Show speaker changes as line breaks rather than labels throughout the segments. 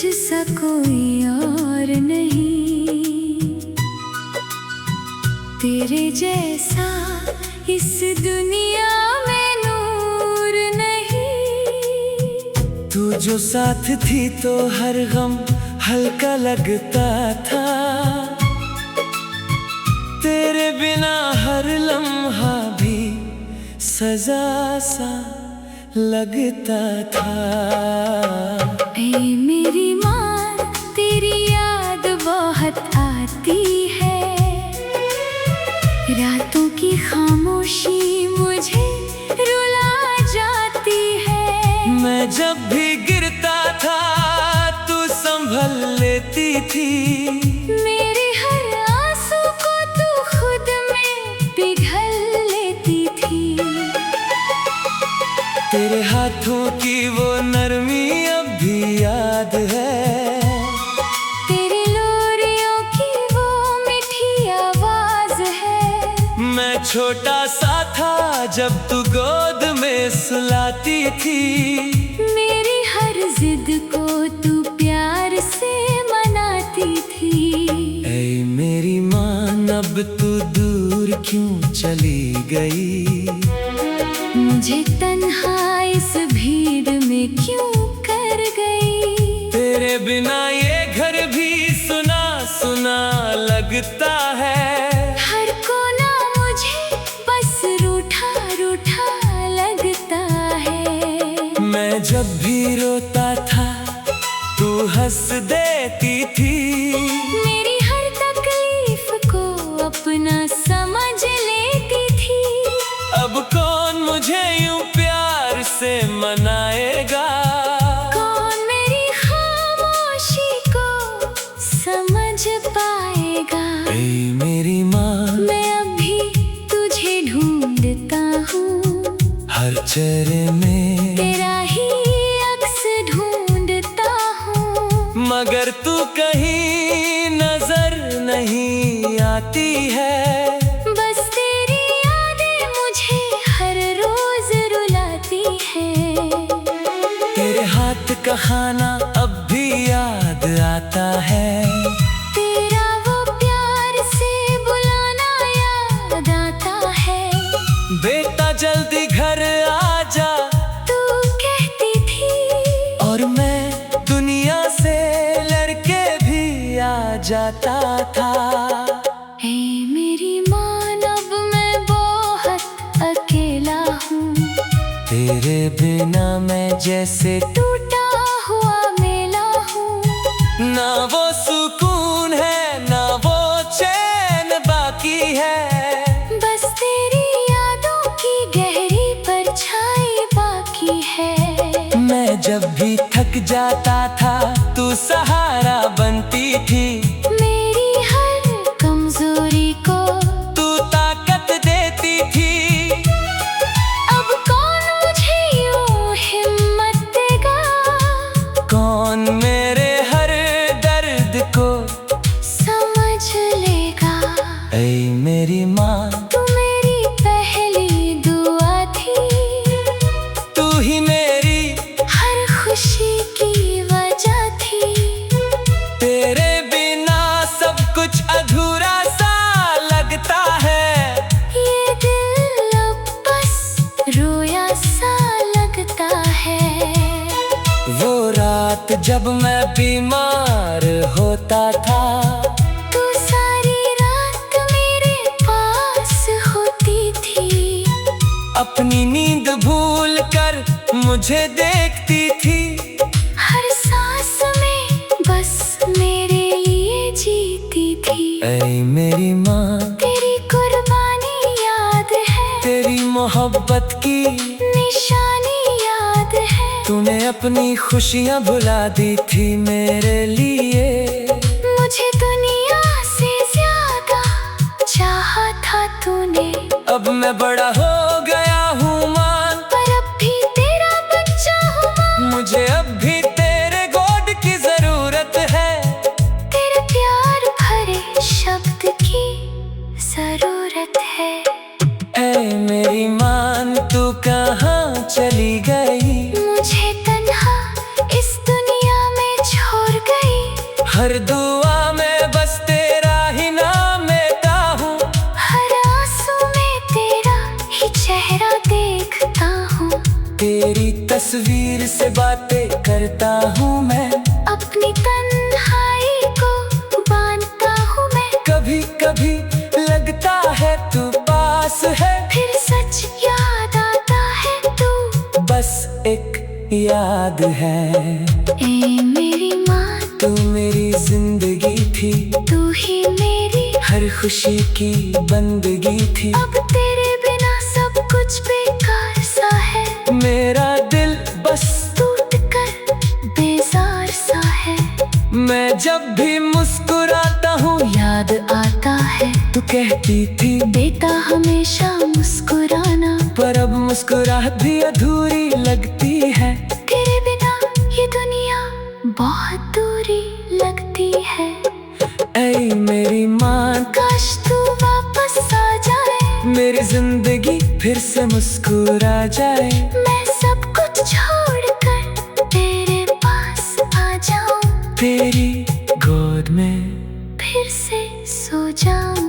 तुझसा कोई और नहीं, तेरे जैसा इस दुनिया में नूर नहीं।
तू जो साथ थी तो हर गम हल्का लगता था, तेरे बिना हर लम्हा भी सजा सा लगता था।
ऐ मेरी माँ तेरी याद बहुत आती है, रातों की खामोशी मुझे रुला जाती है।
मैं जब भी गिरता था तू संभल लेती थी,
मेरे हर आंसू को तू खुद में पिघल लेती थी।
तेरे हाथों की वो नरमी अब भी याद है,
तेरी लोरियों की वो मीठी आवाज है।
मैं छोटा सा था जब तू गोद में सुलाती थी,
मेरी हर जिद को तू प्यार से मनाती थी।
ऐ मेरी माँ अब तू दूर क्यों चली गई,
मुझे तन्हा इस भीड़ में क्यों कर गई।
तेरे बिना ये घर भी सुना सुना लगता है,
हर कोना मुझे बस रूठा रूठा लगता है।
मैं जब भी रोता था तू हंस देती थी,
मेरी हर तकलीफ को अपना समझ लेती थी।
अब कौन मुझे यूं प्यार से मनाएगा,
कौन मेरी खामोशी को समझ पाएगा।
ऐ मेरी माँ
मैं अभी तुझे ढूंढता हूँ,
हर चेहरे में
तेरा ही अक्स ढूंढता हूँ।
मगर तू कहीं नजर नहीं आती है,
बस तेरी यादें मुझे हर रोज रुलाती है।
तेरे हाथ का खाना अब भी याद आता है,
तेरा वो प्यार से बुलाना याद आता है।
बेटा जल्दी घर आ जा
तू कहती थी,
और मैं दुनिया से लड़के भी आ जाता था।
ऐ मेरी माँ अब मैं बहुत अकेला हूँ,
तेरे बिना मैं जैसे
टूटा हुआ मेला हूँ।
ना वो सुकून है ना वो चैन बाकी है,
बस तेरी यादों की गहरी परछाई बाकी है।
मैं जब भी थक जाता था तू सहारा बनती थी,
मेरी हर कमजोरी को
तू ताकत देती थी।
अब कौन मुझे यूं हिम्मत देगा,
कौन मेरे हर दर्द को
समझ लेगा।
ऐ मेरी माँ
तू मेरी पहली दुआ थी,
तू ही मेरी
हर खुशी की वजह थी।
तेरे बिना सब कुछ अधूरा सा लगता है,
ये दिल अब बस रोया सा लगता है।
वो रात जब मैं बीमार होता था,
तू सारी रात मेरे पास होती थी।
अपनी नींद भूल कर मुझे देखती थी,
हर सांस में बस मेरे लिए जीती थी।
ऐ मेरी माँ
तेरी कुर्बानी याद है,
तेरी मोहब्बत की
निशानी याद है।
तूने अपनी खुशियाँ भुला दी थी मेरे लिए,
मुझे दुनिया से ज्यादा चाहा था तूने।
अब मैं बड़ा हो गया हूँ मान,
पर अब भी तेरा बच्चा हूँ माँ।
मुझे अब भी तेरे गोद की जरूरत है,
तेरे प्यार भरे शब्द की जरूरत है।
ऐ मेरी मान तू कहाँ चली गई,
मुझे तन्हा इस दुनिया में छोड़
हर दुआ में बस तेरा ही नाम लेता हूँ।
हर आंसू में तेरा ही चेहरा देखता हूँ।
तेरी तस्वीर से बातें करता हूँ मैं,
अपनी तन्हाई को बांधता हूँ मैं।
कभी कभी लगता है तू पास है,
फिर सच याद आता है तू
बस एक याद है।
ए मेरी माँ,
तू मेरी जिंदगी थी,
तू ही मेरी
हर खुशी की बंदगी थी।
अब तेरे बिना सब कुछ बेकार सा है।
मेरा दिल बस
टूट कर बेजार सा है।
मैं जब भी मुस्कुराता हूँ
याद आता है
तू कहती थी
बेटा हमेशा मुस्कुराना।
पर अब मुस्कुराहट भी अधूरी लगती है।
तेरे बिना ये दुनिया बहुत दूरी लगती है।
ऐ मेरी माँ,
काश तू वापस आ जाए,
मेरी जिंदगी फिर से मुस्कुरा जाए।
मैं सब कुछ छोड़कर तेरे पास आ जाऊं,
तेरी गोद में
फिर से सो जाऊं।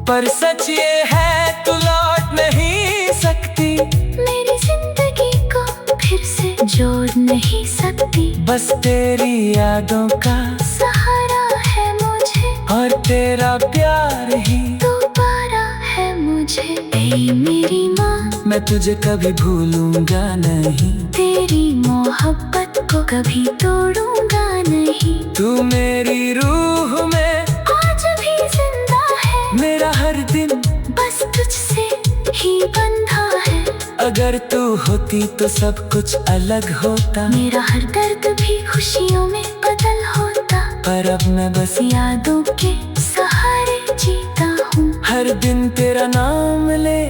पर सच ये है तू लौट नहीं सकती,
मेरी जिंदगी को फिर से जोड़ नहीं सकती।
बस तेरी यादों का
सहारा है मुझे
और तेरा प्यार ही
दोबारा है मुझे। ऐ मेरी माँ,
मैं तुझे कभी भूलूंगा नहीं,
तेरी मोहब्बत को कभी तोड़ूंगा नहीं।
तू मेरी रूह में
आज भी जिंदा है,
मेरा हर दिन
बस तुझसे ही बंधा है।
अगर तू होती तो सब कुछ अलग होता,
मेरा हर दर्द भी खुशियों में बदल होता।
पर अब मैं बस
यादों के सहारे जीता हूँ,
हर दिन तेरा नाम ले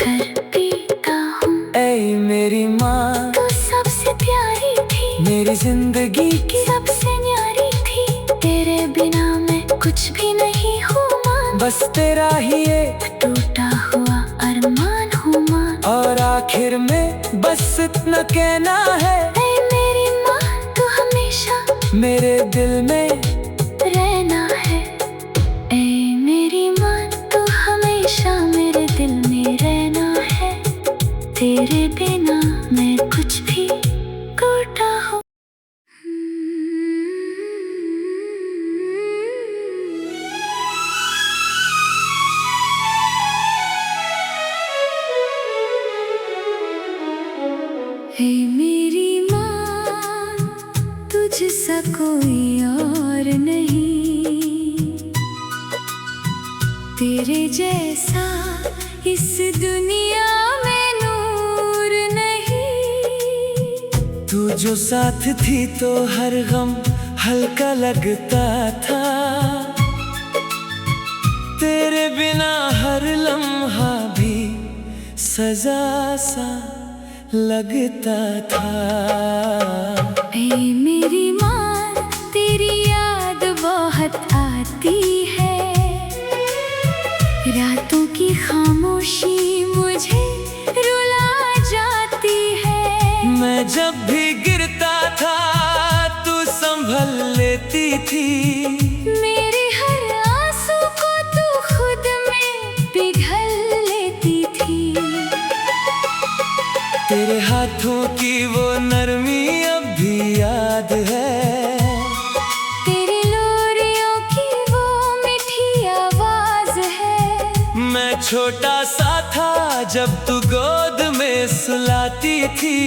कर पीता हूँ।
ऐ मेरी माँ,
तू सबसे प्यारी थी,
मेरी जिंदगी की
सबसे न्यारी थी। तेरे बिना मैं कुछ भी नहीं हूँ माँ,
बस तेरा ही एक
टूटा हुआ अरमान हूँ माँ।
और आखिर में बस इतना कहना है,
ऐ मेरी माँ, तू हमेशा
मेरे दिल में
रहना है। ऐ मेरी माँ, तू हमेशा मेरे दिल में रहना है। तेरे बिना मैं कुछ भी टूटा हूँ। हे मेरी माँ, तुझसा कोई और नहीं, तेरे जैसा इस दुनिया में नूर नहीं।
तू जो साथ थी तो हर गम हल्का लगता था, तेरे बिना हर लम्हा भी सजा सा लगता था।
ऐ मेरी माँ, तेरी याद बहुत आती है, रातों की खामोशी मुझे रुला जाती है।
मैं जब भी गिरता था तू संभल लेती थी,
मेरे हर आंसू को तू खुद में पिघल लेती थी।
तेरे हाथों की वो नरमी अब भी याद है,
तेरी लोरियों की वो मीठी आवाज है।
मैं छोटा सा था जब तू गोद में सुलाती थी,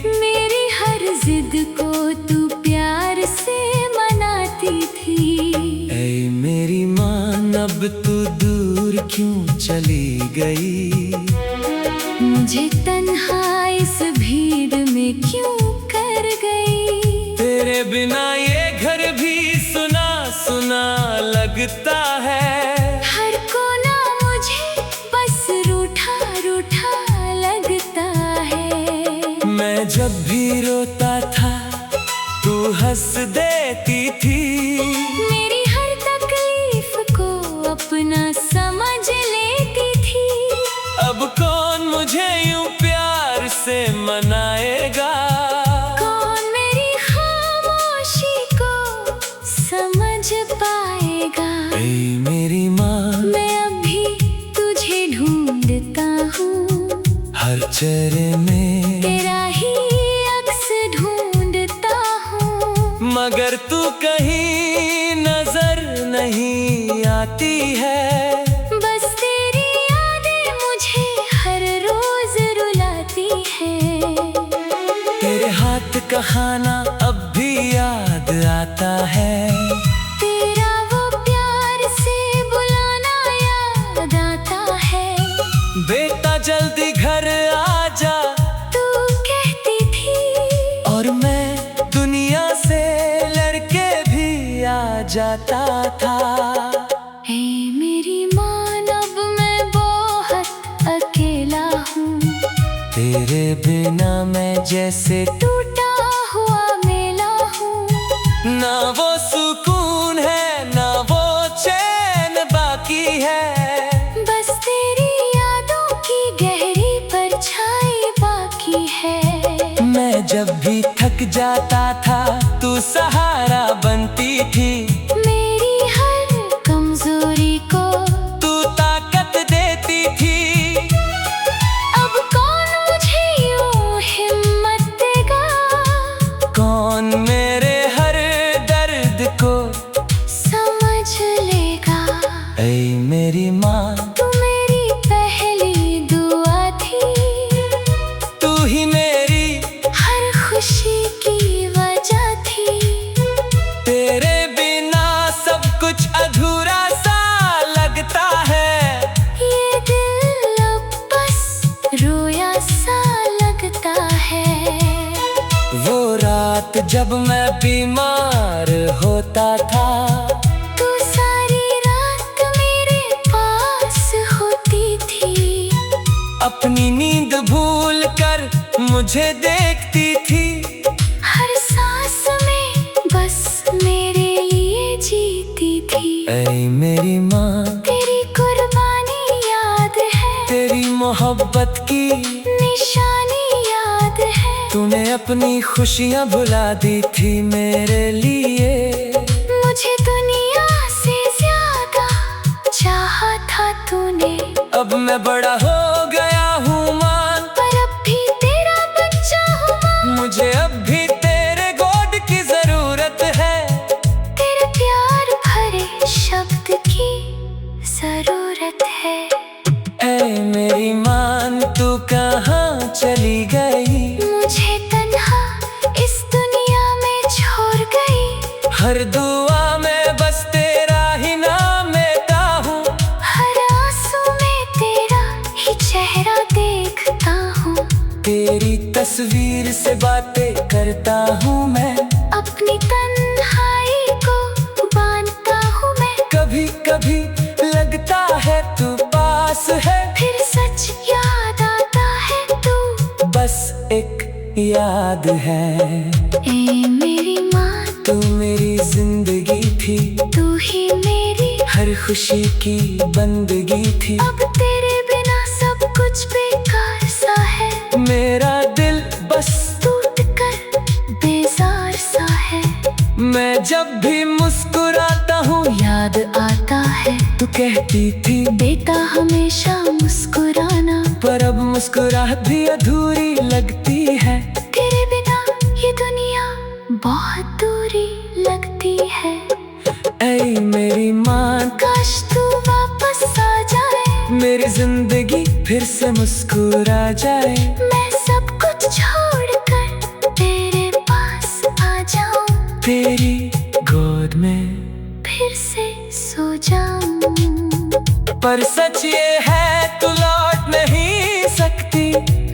मेरी हर जिद को तू प्यार से मनाती थी।
ऐ मेरी माँ, अब तू दूर क्यों चली गई,
मुझे तन्हा इस भीड़ में क्यों कर गई।
तेरे बिना ये घर भी सुना सुना लगता है,
हर कोना मुझे बस रूठा रूठा लगता है।
मैं जब भी रोता था तू हंस देती थी,
मेरी हर तकलीफ को अपना समझ लेती थी।
अब कौन मुझे यूं प्यार से मनाएगा,
कौन मेरी खामोशी को
मगर तू कहीं नजर नहीं आती है।
बस तेरी यादें मुझे हर रोज रुलाती है।
तेरे हाथ का खाना अब भी याद आता है।
तेरा वो प्यार से बुलाना याद आता है।
बेटा जल्दी घर आजा
तू कहती थी,
और मैं दुनिया से लड़के भी आ जाता था।
हे मेरी मान, अब मैं बहुत अकेला हूँ।
तेरे बिना मैं जैसे
टूटा हुआ मेला हूँ।
ना वो सुकून है ना वो चैन बाकी है।
बस तेरी यादों की गहरी परछाई बाकी है।
मैं जब भी थक जाता था तू सहारा बनती थी।
मेरी हर कमजोरी को
तू ताकत देती थी।
अब कौन मुझे यूं हिम्मत देगा?
कौन मेरे हर दर्द को
समझ लेगा?
ऐ मेरी माँ,
तू मेरी पहली दुआ थी।
तू ही मेरी
हर खुशी की वजह थी।
तेरे बिना सब कुछ अधूरा सा लगता है।
ये दिल अब बस रोया सा लगता है।
वो रात जब मैं बीमार होता था,
तू सारी रात मेरे पास होती थी।
अपनी नींद भूल कर मुझे देखती थी।
हर सांस में बस मेरे लिए जीती थी।
ऐ मेरी माँ,
तेरी कुर्बानी याद है।
तेरी मोहब्बत की
निशानी याद है।
तूने अपनी खुशियाँ भुला दी थी मेरे लिए।
मुझे दुनिया से ज्यादा चाहा था तूने।
अब मैं बड़ा हो गया हूँ मान,
पर अब भी तेरा बच्चा हूँ माँ।
मुझे अब भी तेरे गोद की जरूरत है।
तेरे प्यार भरे शब्द की जरूरत है।
ऐ मेरी मान, तू कहाँ चली गई?
मुझे तन्हा इस दुनिया में छोड़ गई।
हर दुआ में बस तेरा ही नाम लेता हूँ।
हर आंसू में तेरा ही चेहरा देखता हूँ।
तेरी तस्वीर से बातें करता हूँ मैं।
अपनी तन्हाई को बांधता हूँ मैं।
कभी कभी लगता है तू पास है।
फिर सच याद आता है तू
बस एक याद है।
ए मेरी माँ,
तू मेरी जिंदगी थी।
तू ही मेरी
हर खुशी की बंदगी थी।
अब तेरे बिना सब कुछ बेकार सा है।
मेरा दिल बस
टूट कर बेजार सा है।
मैं जब भी मुस्कुराता हूँ
याद आता है
तू कहती थी
बेटा हमेशा मुस्कुराना।
पर अब मुस्कुराहट भी अधूरी लगती है।
तेरे बिना ये दुनिया बहुत दूरी लगती है।
ऐ मेरी माँ,
काश तू वापस आ जाए।
मेरी जिंदगी फिर से मुस्कुरा जाए।
मैं सब कुछ छोड़कर तेरे पास आ जाऊं।
तेरी गोद में
फिर से सो जाऊं।
पर सच ये है तू लौट नहीं सकती।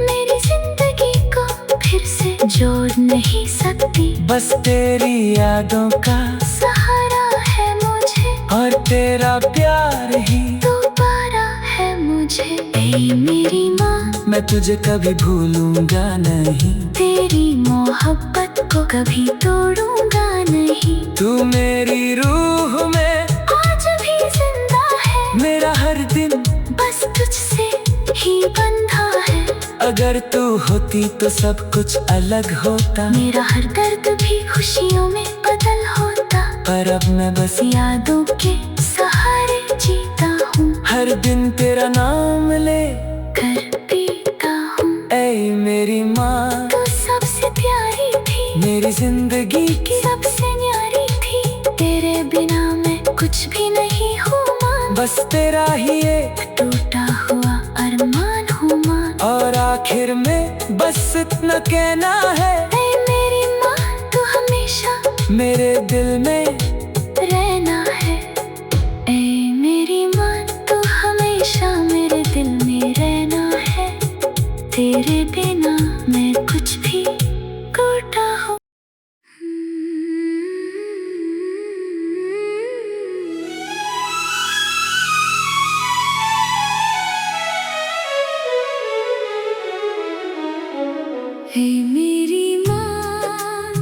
मेरी जिंदगी को फिर से जोड़ नहीं सकती।
बस तेरी यादों का
सहारा है मुझे,
और तेरा प्यार ही
दोबारा है मुझे। ऐ मेरी माँ,
मैं तुझे कभी भूलूंगा नहीं।
तेरी मोहब्बत को कभी तोड़ूंगा नहीं।
तू मेरी रूह में
आज भी जिंदा है।
मेरा हर दिन
बस तुझसे ही बंधा है।
अगर तू होती तो सब कुछ अलग होता।
मेरा हर दर्द भी खुशियों में बदल होता।
पर अब मैं बस
यादों के सहारे जीता हूँ।
हर दिन तेरा नाम ले
कर पीता हूँ।
ऐ मेरी माँ,
तू सबसे प्यारी थी।
मेरी जिंदगी की
सबसे तेरे बिना मैं कुछ भी नहीं हूँ मान,
बस तेरा ही एक
टूटा हुआ अरमान हूँ मान।
और आखिर में बस इतना कहना है,
ऐ मेरी माँ तू हमेशा
मेरे दिल में
रहना है। ऐ मेरी माँ तू हमेशा मेरे दिल में रहना है। तेरे बिना मैं कुछ भी टूटा हूँ। हे मेरी माँ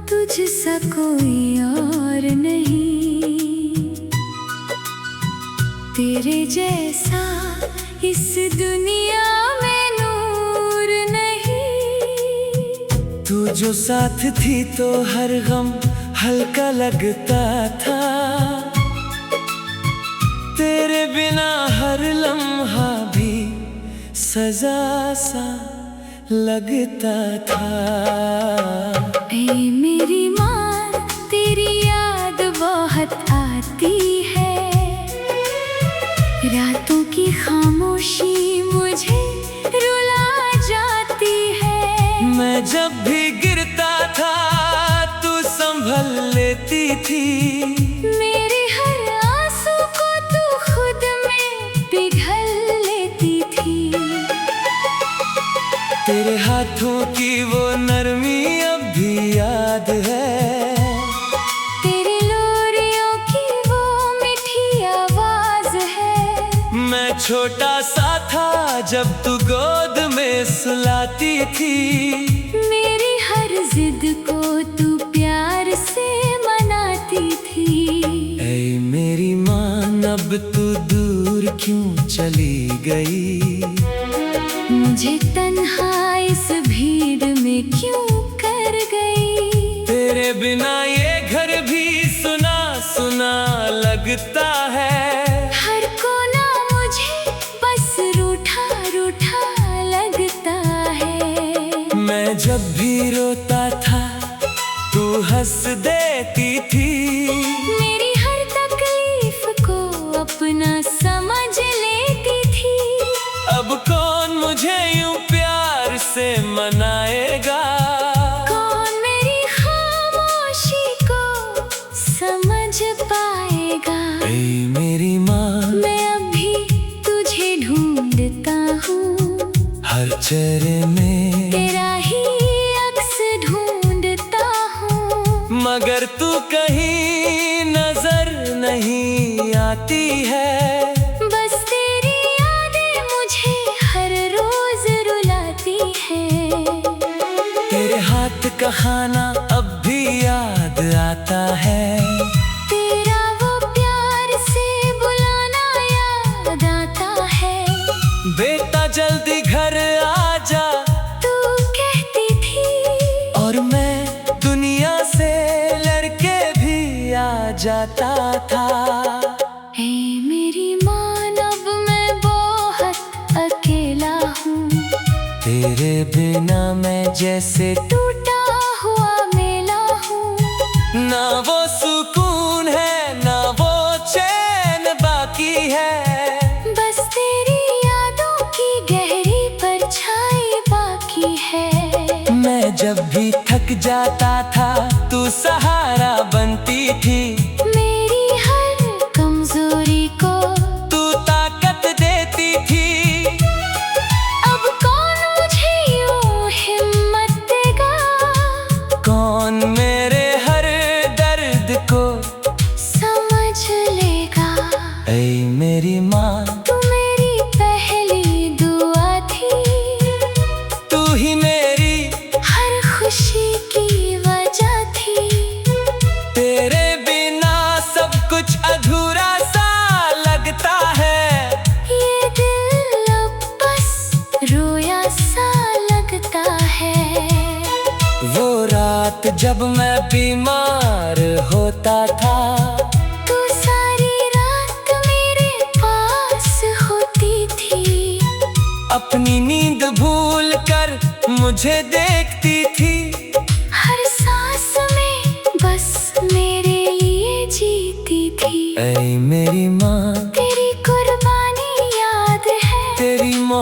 तुझसा कोई और नहीं, तेरे जैसा इस दुनिया में नूर नहीं।
तू जो साथ थी तो हर गम हल्का लगता था, तेरे बिना हर लम्हा भी सजा सा लगता था।
ऐ मेरी माँ तेरी याद बहुत आती है, रातों की खामोशी मुझे रुला जाती है।
मैं जब भी गिरता था तू संभल लेती थी,
मेरे हर आंसू को तू खुद में पिघल लेती थी।
तेरे हाथों की वो नरमी अब भी याद है,
तेरी लोरियों की वो मीठी आवाज है।
मैं छोटा सा था जब तू गोद में सुलाती थी,
मेरी हर जिद को तू प्यार से मनाती थी।
ऐ मेरी माँ अब तू दूर क्यों चली गई,
मुझे तन्हा इस भीड़ में क्यों कर गई।
तेरे बिना ये घर भी सुना सुना लगता है,
हर कोना मुझे बस रूठा रूठा लगता है।
मैं जब भी रोता था तू हंस देती थी,
मेरी हर तकलीफ को अपना समझ लेती थी।
अब कौन मुझे यूं प्यार से मनाएगा,
कौन मेरी खामोशी को समझ पाएगा।
ऐ मेरी माँ
मैं अभी तुझे ढूंढता हूँ,
हर चेहरे में
तेरा ही अक्स ढूंढता हूँ।
मगर तू कहीं नजर नहीं आती है,
बस तेरी यादें मुझे हर रोज रुलाती है।
तेरे हाथ का खाना अब भी याद आता है,
तेरा वो प्यार से बुलाना याद आता है।
बेटा जल्दी घर आ जा
तू कहती थी,
और मैं दुनिया से लड़के भी आ जाता था।
हे मेरी माँ अब मैं बहुत अकेला हूँ,
तेरे बिना मैं जैसे
टूटा हुआ मेला हूँ।
ना वो सुकून है ना वो चैन बाकी है,
बस तेरी यादों की गहरी परछाई बाकी है।
मैं जब भी थक जाता था तू सहारा बनती थी,
मेरी हर कमजोरी को
तू ताकत देती थी।
अब कौन मुझे यूं हिम्मत देगा,
कौन मेरे हर दर्द को
समझ लेगा।
ऐ मेरी माँ
तू मेरी पहली दुआ थी,
तू ही मेरी
हर खुशी की वजह थी।
तेरे बिना सब कुछ अधूरा सा लगता है,
ये दिल अब बस रोया सा लगता है।
वो रात जब मैं बीमार होता था,
तू सारी रात मेरे पास होती थी।
अपनी नींद भूल कर मुझे देखती थी,
हर सांस में बस मेरे लिए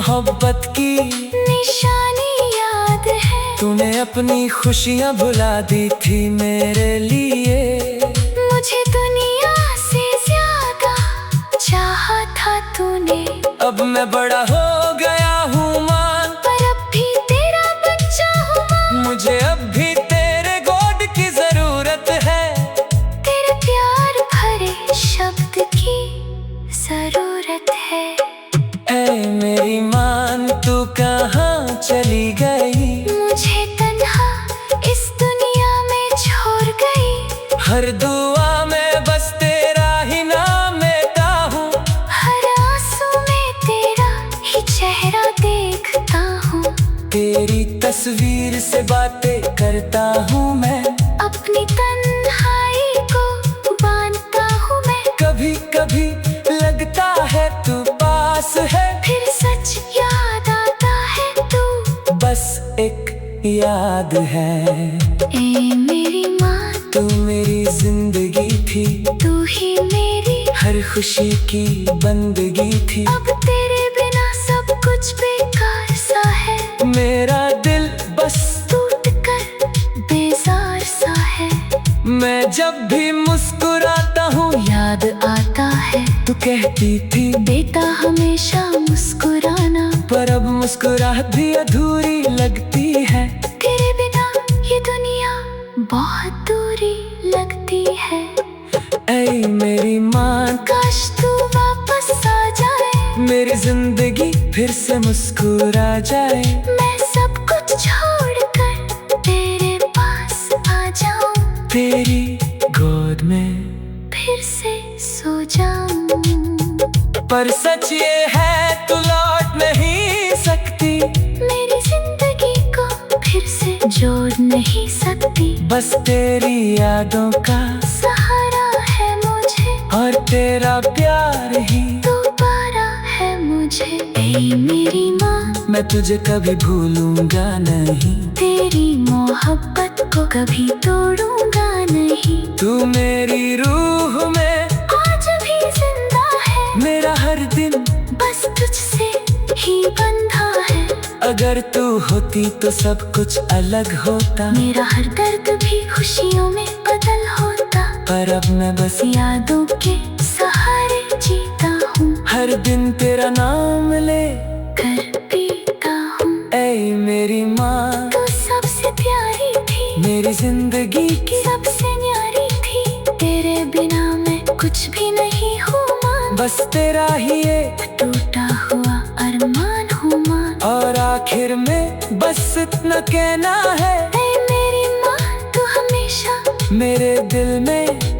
मोहब्बत की
निशानी याद है।
तूने अपनी खुशियाँ भुला दी थी मेरे लिए।
मुझे दुनिया से ज्यादा चाहा था तूने।
अब मैं बड़ा हो गया हूँ मान,
पर अब भी तेरा बच्चा हूँ मां।
मुझे अब भी तेरे गोद की जरूरत है।
तेरे प्यार भरे शब्द की जरूरत है।
ऐ मेरी मान तू कहाँ चली गई,
मुझे तन्हा इस दुनिया में छोड़ गई।
हर दुआ में बस तेरा ही नाम लेता हूँ।
हर आंसू में तेरा ही चेहरा देखता हूँ।
तेरी तस्वीर से बातें करता हूँ मैं,
अपनी तन्हाई को बांधता हूँ मैं।
कभी कभी लगता है तू पास है,
फिर सच याद आता है तू
बस एक याद है।
ए मेरी माँ
तू मेरी जिंदगी थी,
तू ही मेरी
हर खुशी की बंदगी थी।
अब तेरे बिना सब कुछ बेकार सा है।
मेरा दिल बस
टूट कर बेजार सा है।
मैं जब भी मुस्कुराता हूँ
याद आता है
तू कहती थी
बेटा हमेशा मुस्कुराना।
पर अब मुस्कुराहट भी अधूरी लगती है।
तेरे बिना ये दुनिया बहुत दूरी लगती है।
ऐ मेरी माँ
काश तू वापस आ जाए,
मेरी जिंदगी फिर से मुस्कुरा जाए।
मैं सब कुछ छोड़कर तेरे पास आ जाऊं।
तेरी गोद में
फिर से सो जाऊं।
पर सच ये है तू लौट नहीं सकती,
मेरी जिंदगी को फिर से जोड़ नहीं सकती।
बस तेरी यादों का
सहारा है मुझे
और तेरा प्यार ही।
दोबारा है मुझे। ऐ मेरी माँ
मैं तुझे कभी भूलूंगा नहीं,
तेरी मोहब्बत को कभी तोड़ूंगा नहीं।
तू मेरी रूह में
आज भी जिंदा है,
मेरा हर दिन
बस तुझसे ही बंधा है।
अगर तू होती तो सब कुछ अलग होता,
मेरा हर दर्द भी खुशियों में बदल होता।
पर अब मैं बस
यादों के सहारे जीता हूँ,
हर दिन तेरा नाम ले
कर पीता हूँ।
ऐ मेरी माँ
तू सबसे प्यारी थी,
मेरी जिंदगी की
सबसे न्यारी थी। तेरे बिना मैं कुछ भी नहीं हूँ माँ,
बस तेरा ही एक
टूटा हुआ अरमान हूँ माँ।
और आखिर में बस इतना कहना है,
ऐ मेरी माँ तू हमेशा
मेरे दिल में